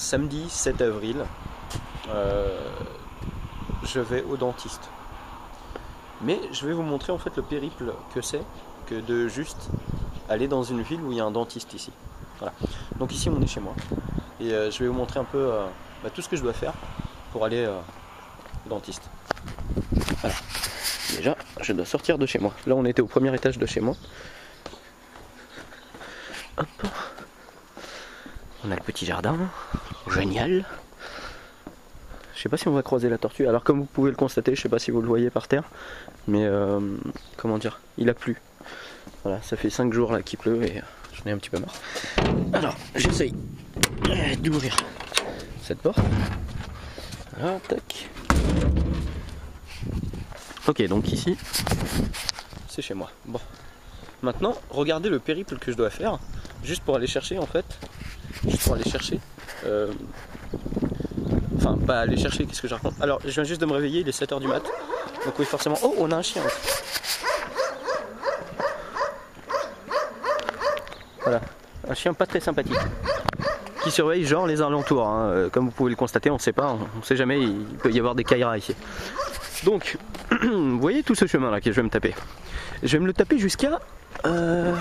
samedi 7 avril, je vais au dentiste. Mais je vais vous montrer en fait le périple que c'est que de juste aller dans une ville où il y a un dentiste ici. Voilà. Donc ici on est chez moi et je vais vous montrer un peu tout ce que je dois faire pour aller au dentiste. Voilà. Déjà je dois sortir de chez moi. Là on était au premier étage de chez moi. Hop. On a le petit jardin. Génial. Je sais pas si on va croiser la tortue. Alors comme vous pouvez le constater, je sais pas si vous le voyez par terre, mais comment dire, il a plu. Voilà, ça fait 5 jours là qu'il pleut et j'en ai un petit peu marre. Alors j'essaye d'ouvrir cette porte. Voilà, tac. Ok, donc ici c'est chez moi. Bon, maintenant regardez le périple que je dois faire juste pour aller chercher en fait, juste pour aller chercher. Enfin, pas aller chercher, qu'est-ce que je raconte? Alors, je viens juste de me réveiller, il est 7h du mat. Donc oui, forcément... Oh, on a un chien. Voilà, un chien pas très sympathique. Qui surveille genre les alentours. Hein. Comme vous pouvez le constater, on ne sait pas, on sait jamais, il peut y avoir des caïras ici. Donc, vous voyez tout ce chemin là que je vais me taper. Je vais me le taper jusqu'à... je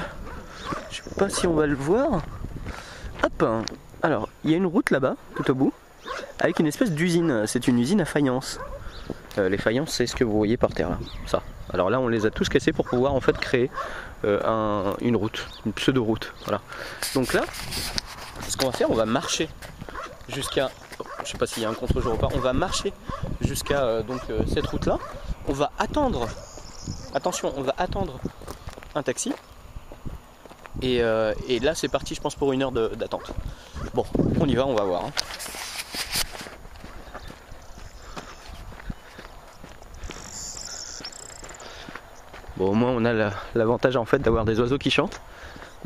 sais pas si on va le voir. Hop. Alors, il y a une route là-bas, tout au bout. Avec une espèce d'usine, c'est une usine à faïence. Les faïences, c'est ce que vous voyez par terre là, ça. Alors là on les a tous cassés pour pouvoir en fait créer une route, une pseudo-route. Voilà. Donc là, ce qu'on va faire, on va marcher jusqu'à, je sais pas s'il y a un contre-jour ou pas, on va marcher jusqu'à cette route là. On va attendre, attention, on va attendre un taxi. Et là c'est parti, je pense, pour 1 heure d'attente. Bon, on y va, on va voir. Hein. Bon, au moins on a l'avantage en fait d'avoir des oiseaux qui chantent.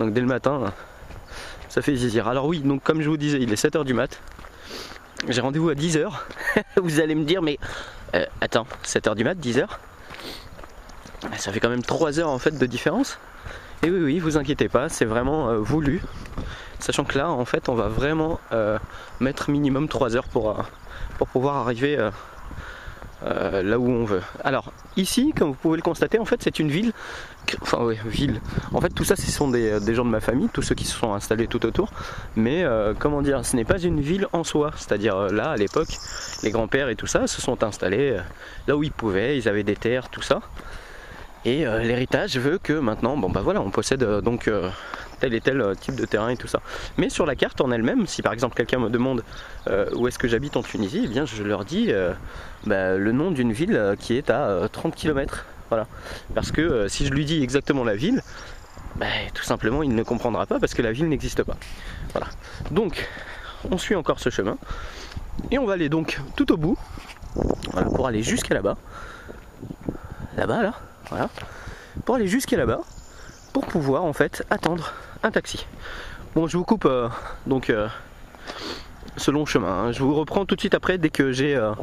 Donc dès le matin, ça fait zizir. Alors oui, donc comme je vous disais, il est 7h du mat. J'ai rendez-vous à 10h. Vous allez me dire, mais attends, 7h du mat, 10h, ça fait quand même 3 heures en fait de différence. Et oui, vous inquiétez pas, c'est vraiment voulu. Sachant que là, en fait, on va vraiment mettre minimum 3 heures pour pouvoir arriver là où on veut. Alors ici, comme vous pouvez le constater, en fait c'est une ville, enfin oui, ville, en fait tout ça ce sont des gens de ma famille, tous ceux qui se sont installés tout autour, mais comment dire, ce n'est pas une ville en soi, c'est-à-dire là à l'époque, les grands-pères et tout ça se sont installés là où ils pouvaient, ils avaient des terres, tout ça, et l'héritage veut que maintenant, bon bah voilà, on possède donc tel et tel type de terrain et tout ça. Mais sur la carte en elle-même, si par exemple quelqu'un me demande où est-ce que j'habite en Tunisie, eh bien je leur dis le nom d'une ville qui est à 30 km. Voilà. Parce que si je lui dis exactement la ville, tout simplement il ne comprendra pas parce que la ville n'existe pas. Voilà. Donc on suit encore ce chemin et on va aller donc tout au bout, voilà, pour aller jusqu'à là-bas. Là-bas là, voilà. Pour aller jusqu'à là-bas, pour pouvoir en fait attendre un taxi. Bon, je vous coupe ce long chemin. Hein. Je vous reprends tout de suite après dès que je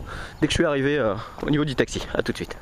suis arrivé au niveau du taxi. A tout de suite.